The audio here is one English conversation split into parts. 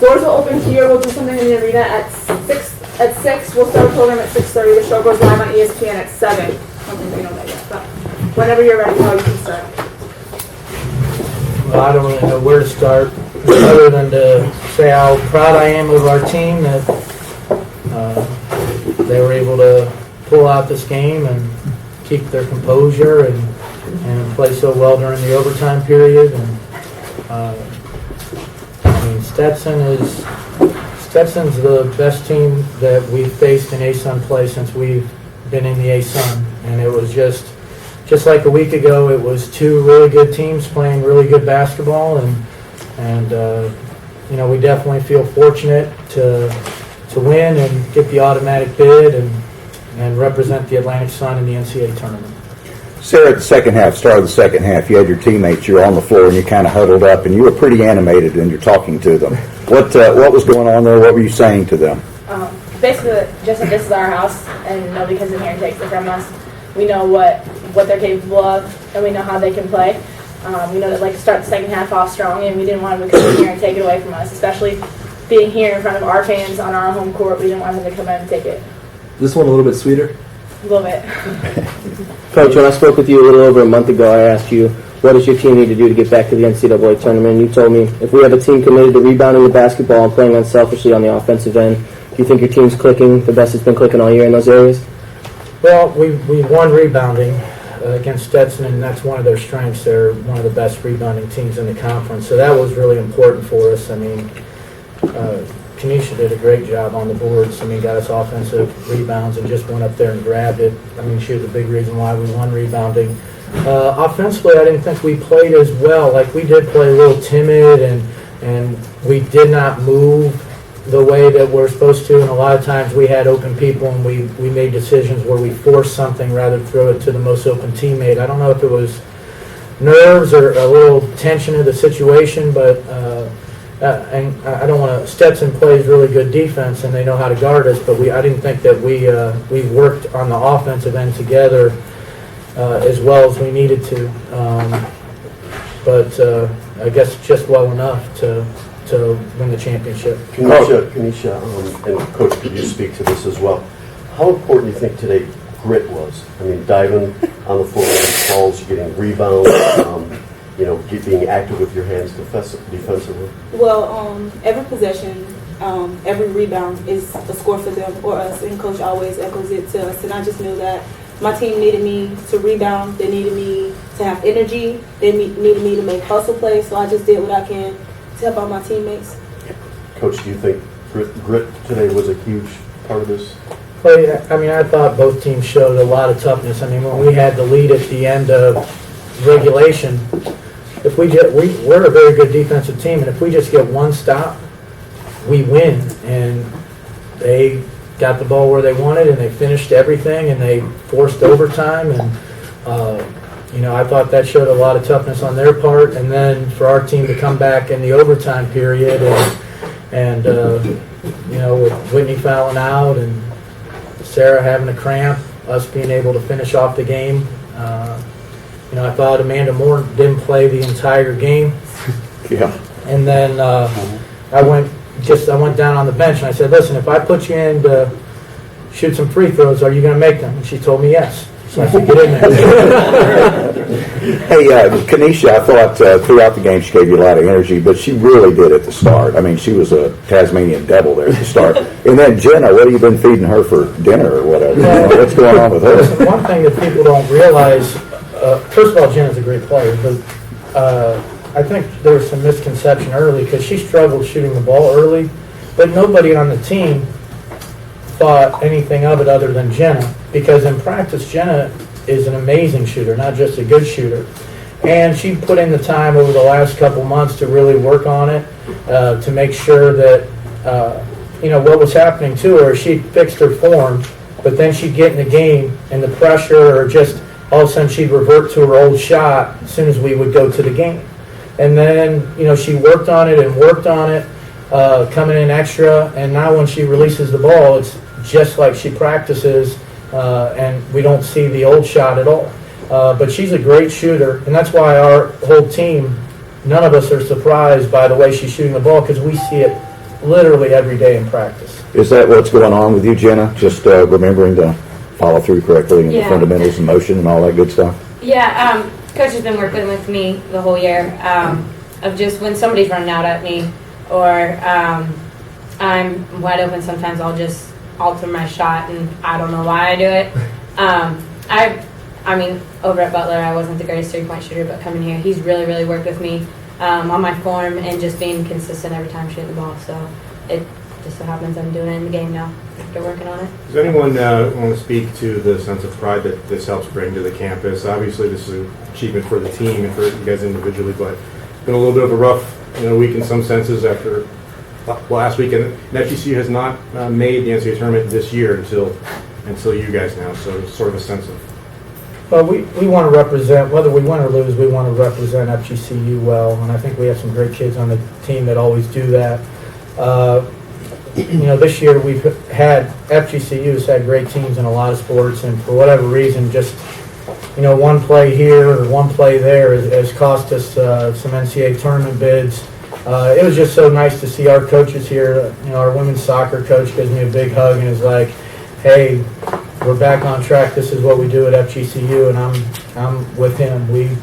Doors will open here. We'll do something in the arena at 6. At 6, we'll start a program at 6:30. The show goes live on ESPN at 7. I don't think we know that yet, but whenever you're ready, you can start. Well, I don't really know where to start, other than to say how proud I am of our team that they were able to pull out this game and keep their composure and play so well during the overtime period. And I mean, Stetson's the best team that we've faced in ASUN play since we've been in the ASUN, and it was just like a week ago. It was two really good teams playing really good basketball, and you know, we definitely feel fortunate to win and get the automatic bid and represent the Atlantic Sun in the NCAA tournament. Sarah, at the second half, start of the second half, you had your teammates, you were on the floor and you kind of huddled up and you were pretty animated and you're talking to them. What was going on there? What were you saying to them? Basically, just that this is our house and nobody comes in here and takes it from us. We know what they're capable of and we know how they can play. We know that, like, start the second half off strong, and we didn't want them to come in here and take it away from us, especially being here in front of our fans on our home court. We didn't want them to come in and take it. This one a little bit sweeter? A little bit. Coach, when I spoke with you a little over a month ago, I asked you, what does your team need to do to get back to the NCAA tournament? And you told me, if we have a team committed to rebounding the basketball and playing unselfishly on the offensive end, do you think your team's clicking the best it's been clicking all year in those areas? Well, we won rebounding against Stetson, and that's one of their strengths. They're one of the best rebounding teams in the conference, so that was really important for us. I mean, Kenesha did a great job on the boards. I mean, got us offensive rebounds and just went up there and grabbed it. I mean, she was a big reason why we won rebounding. Offensively, I didn't think we played as well. Like, we did play a little timid, and we did not move the way that we're supposed to, and a lot of times we had open people and we made decisions where we forced something rather than throw it to the most open teammate. I don't know if it was nerves or a little tension of the situation, but and I don't want to. Stetson plays really good defense and they know how to guard us, but I didn't think that we worked on the offensive end together as well as we needed to. But I guess just well enough to win the championship. Kenesha, and Coach, could you speak to this as well? How important do you think today grit was? I mean, diving on the floor with balls, getting rebounds, being active with your hands defensively? Well, every possession, every rebound is a score for them or us, and Coach always echoes it to us. And I just knew that my team needed me to rebound. They needed me to have energy. They needed me to make hustle plays. So I just did what I can to help out my teammates. Coach, do you think grit today was a huge part of this? Well, yeah, I mean, I thought both teams showed a lot of toughness. I mean, when we had the lead at the end of regulation, we're a very good defensive team, and if we just get one stop, we win. And they got the ball where they wanted, and they finished everything, and they forced overtime, and I thought that showed a lot of toughness on their part. And then for our team to come back in the overtime period, and with Whitney fouling out and Sarah having a cramp, us being able to finish off the game. I thought Amanda Moore didn't play the entire game. Yeah. And then I went down on the bench and I said, listen, if I put you in to shoot some free throws, are you going to make them? And she told me yes. So I said, get in there. Hey, Kenesha, I thought throughout the game she gave you a lot of energy, but she really did at the start. I mean, she was a Tasmanian devil there at the start. And then Jenna, what have you been feeding her for dinner or whatever? What's going on with her? Listen, one thing that people don't realize, first of all, Jenna's a great player, but I think there was some misconception early because she struggled shooting the ball early, but nobody on the team thought anything of it other than Jenna, because in practice Jenna is an amazing shooter, not just a good shooter, and she put in the time over the last couple months to really work on it, to make sure that what was happening to her, she fixed her form, but then she'd get in the game and the pressure, or just all of a sudden she'd revert to her old shot as soon as we would go to the game. And then she worked on it, coming in extra, and now when she releases the ball, it's just like she practices, and we don't see the old shot at all. But she's a great shooter, and that's why our whole team, none of us are surprised by the way she's shooting the ball, because we see it literally every day in practice. Is that what's going on with you, Jenna? Just remembering to follow through correctly and the Yeah. fundamentals and motion and all that good stuff? Yeah, coach has been working with me the whole year of just when somebody's running out at me or I'm wide open, sometimes I'll just alter my shot and I don't know why I do it. I mean, over at Butler, I wasn't the greatest three-point shooter, but coming here, he's really, really worked with me on my form and just being consistent every time shooting the ball. So it just so happens I'm doing it in the game now after working on it. Does anyone want to speak to the sense of pride that this helps bring to the campus? Obviously, this is an achievement for the team and for you guys individually, but it's been a little bit of a rough week in some senses after last week. And FGCU has not made the NCAA tournament this year until you guys now. So it's sort of a sense of. Well, we want to represent, whether we win or lose, we want to represent FGCU well, and I think we have some great kids on the team that always do that. This year we've had, FGCU has had great teams in a lot of sports, and for whatever reason, just, one play here or one play there has cost us some NCAA tournament bids. It was just so nice to see our coaches here. Our women's soccer coach gives me a big hug and is like, hey, we're back on track. This is what we do at FGCU, and I'm with him. We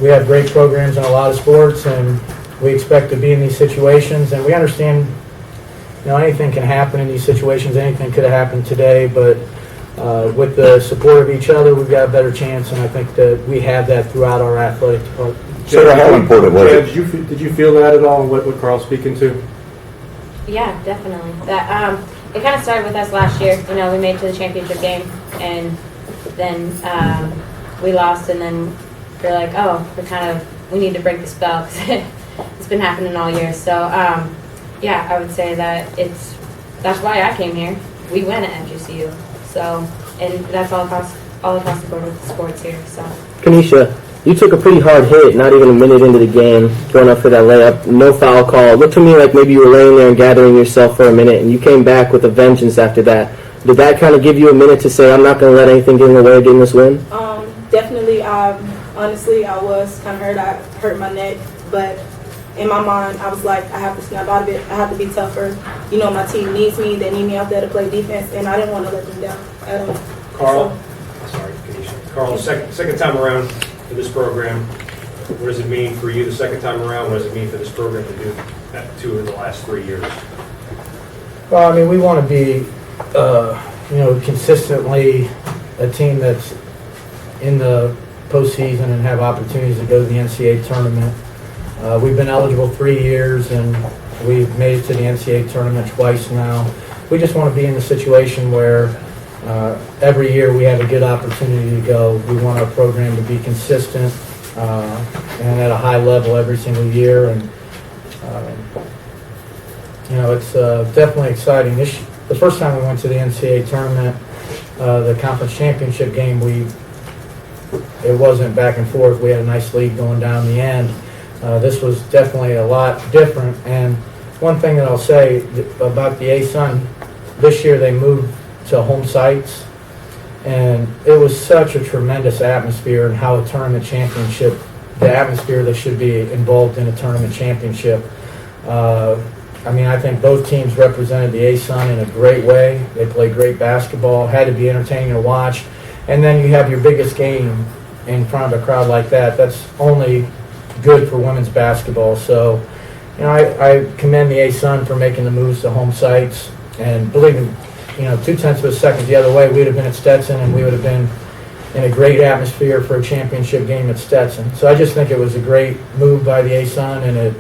have great programs in a lot of sports, and we expect to be in these situations. And we understand, anything can happen in these situations. Anything could have happened today, but with the support of each other, we've got a better chance. And I think that we have that throughout our athletic department. Sarah, how important was it? Did you feel that at all? What Carl's speaking to? Yeah, definitely. That it kind of started with us last year. We made it to the championship game, and then we lost, and then we're like, oh, we need to break the spell because it's been happening all year. So yeah, I would say that that's why I came here. We win at FGCU, so and that's all across the board with the sports here. So Kanisha, you took a pretty hard hit, not even a minute into the game, going up for that layup, no foul call. It looked to me like maybe you were laying there and gathering yourself for a minute, and you came back with a vengeance after that. Did that kind of give you a minute to say, I'm not going to let anything get in the way of getting this win? Definitely. Honestly, I was kind of hurt. I hurt my neck, but in my mind, I was like, I have to snap out of it. I have to be tougher. My team needs me. They need me out there to play defense, and I didn't want to let them down at all. Carl, second time around for this program, what does it mean for you the second time around? What does it mean for this program to do that 2 of the last 3 years? Well, we want to be, consistently a team that's in the postseason and have opportunities to go to the NCAA tournament. We've been eligible 3 years, and we've made it to the NCAA tournament twice now. We just want to be in the situation where every year we have a good opportunity to go. We want our program to be consistent and at a high level every single year. And it's definitely exciting. The first time we went to the NCAA tournament, the conference championship game, it wasn't back and forth. We had a nice lead going down the end. This was definitely a lot different. And one thing that I'll say about the ASUN, this year they moved to home sites, and it was such a tremendous atmosphere and how a tournament championship, the atmosphere that should be involved in a tournament championship. I think both teams represented the ASUN in a great way. They played great basketball, had to be entertaining to watch. And then you have your biggest game in front of a crowd like that. That's only good for women's basketball. So, I commend the ASUN for making the moves to home sites. And believe me, 0.2 of a second the other way, we would have been at Stetson, and we would have been in a great atmosphere for a championship game at Stetson. So I just think it was a great move by the ASUN, and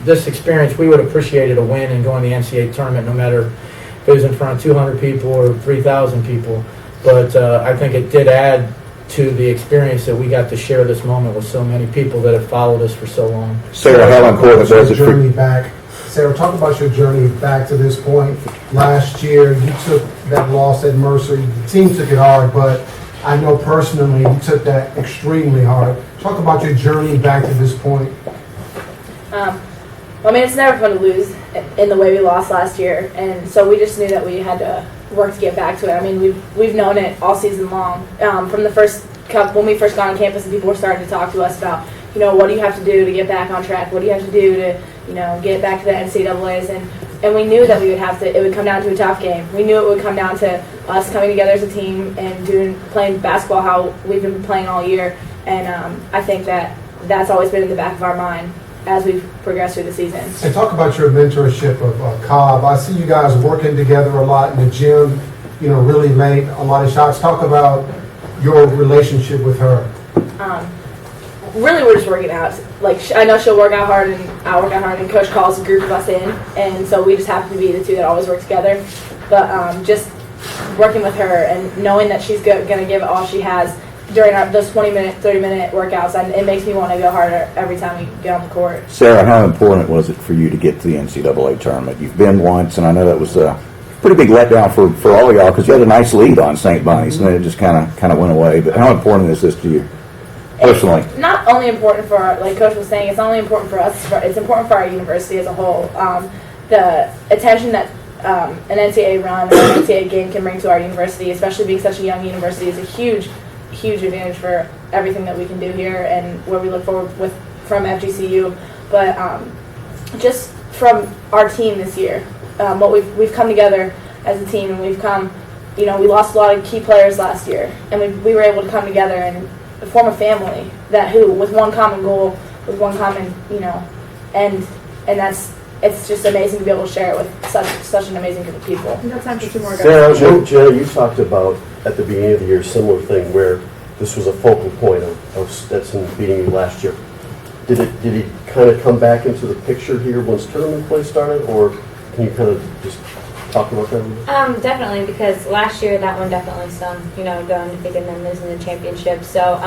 this experience, we would have appreciated a win and going to the NCAA tournament, no matter if it was in front of 200 people or 3,000 people. But I think it did add to the experience that we got to share this moment with so many people that have followed us for so long. Sarah, how important was it for journey back? Sarah, talk about your journey back to this point. Last year, you took that loss at Mercer. The team took it hard, but I know personally you took that extremely hard. Talk about your journey back to this point. It's never fun to lose in the way we lost last year, and so we just knew that we had to work to get back to it. We've known it all season long. From the first cup, when we first got on campus and people were starting to talk to us about, what do you have to do to get back on track? What do you have to do get back to the NCAAs, and we knew that it would come down to a tough game. We knew it would come down to us coming together as a team and playing basketball how we've been playing all year, and I think that's always been in the back of our mind as we've progressed through the season. And talk about your mentorship of Cobb. I see you guys working together a lot in the gym, really late, a lot of shots. Talk about your relationship with her. Really, we're just working out. I know she'll work out hard, and I work out hard, and Coach calls a group of us in, and so we just happen to be the two that always work together. But just working with her and knowing that she's going to give it all she has during those 20-minute, 30-minute workouts, and it makes me want to go harder every time we get on the court. Sarah, how important was it for you to get to the NCAA tournament? You've been once, and I know that was a pretty big letdown for all of y'all because you had a nice lead on St. Bonnie's, and then it just kind of went away. But how important is this to you personally? It's not only important for, like Coach was saying, it's not only important for us, it's important for our university as a whole. The attention that an NCAA run or an NCAA game can bring to our university, especially being such a young university, is a huge advantage for everything that we can do here and where we look forward from FGCU. But just from our team this year, what we've come together as a team, and we've come, we lost a lot of key players last year, and we were able to come together and form a family with one common goal, with one common, and it's just amazing to be able to share it with such an amazing group of people. We got time for two more guys. Sarah, Jenna, you talked about at the beginning of the year a similar thing where this was a focal point of Stetson beating you last year. Did he kind of come back into the picture here once tournament play started, or can you kind of just talk about that a little bit? Definitely, because last year that one definitely stung, going undefeated and then losing the championship. So,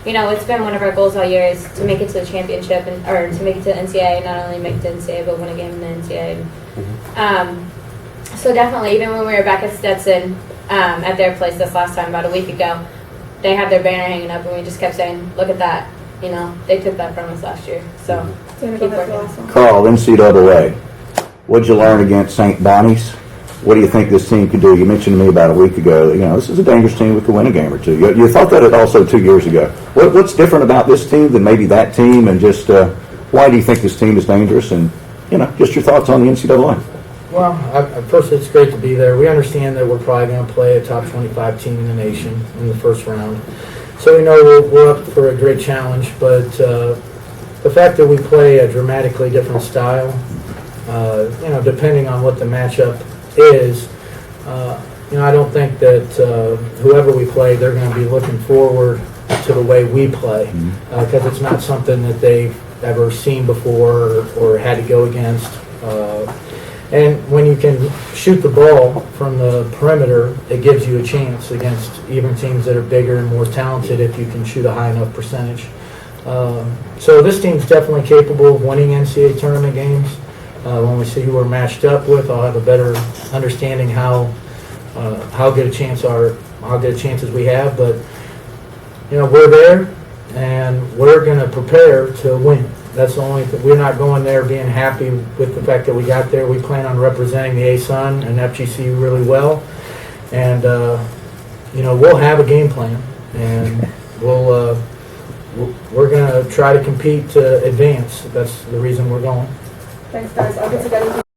it's been one of our goals all year is to make it to the championship or to make it to the NCAA, not only make it to the NCAA, but win a game in the NCAA. Mm-hmm. So definitely, even when we were back at Stetson at their place this last time, about a week ago, they had their banner hanging up, and we just kept saying, look at that. They took that from us last year. So keep working. Carl, NCAA. What'd you learn against St. Bonnie's? What do you think this team could do? You mentioned to me about a week ago, this is a dangerous team that could win a game or two. You thought that also 2 years ago. What's different about this team than maybe that team, and just why do you think this team is dangerous? And, just your thoughts on the NCAA. Well, first, it's great to be there. We understand that we're probably going to play a top 25 team in the nation in the first round. So we know we're up for a great challenge, but the fact that we play a dramatically different style, depending on what the matchup is, I don't think that whoever we play, they're going to be looking forward to the way we play, because it's not something that they've ever seen before or had to go against. And when you can shoot the ball from the perimeter, it gives you a chance against even teams that are bigger and more talented if you can shoot a high enough percentage. So this team's definitely capable of winning NCAA tournament games. When we see who we're matched up with, I'll have a better understanding how good a chances we have. But we're there, and we're going to prepare to win. That's the only thing. We're not going there being happy with the fact that we got there. We plan on representing the ASUN and FGCU really well, and we'll have a game plan, and we're going to try to compete to advance. That's the reason we're going. Thanks, guys. I'll get together with you.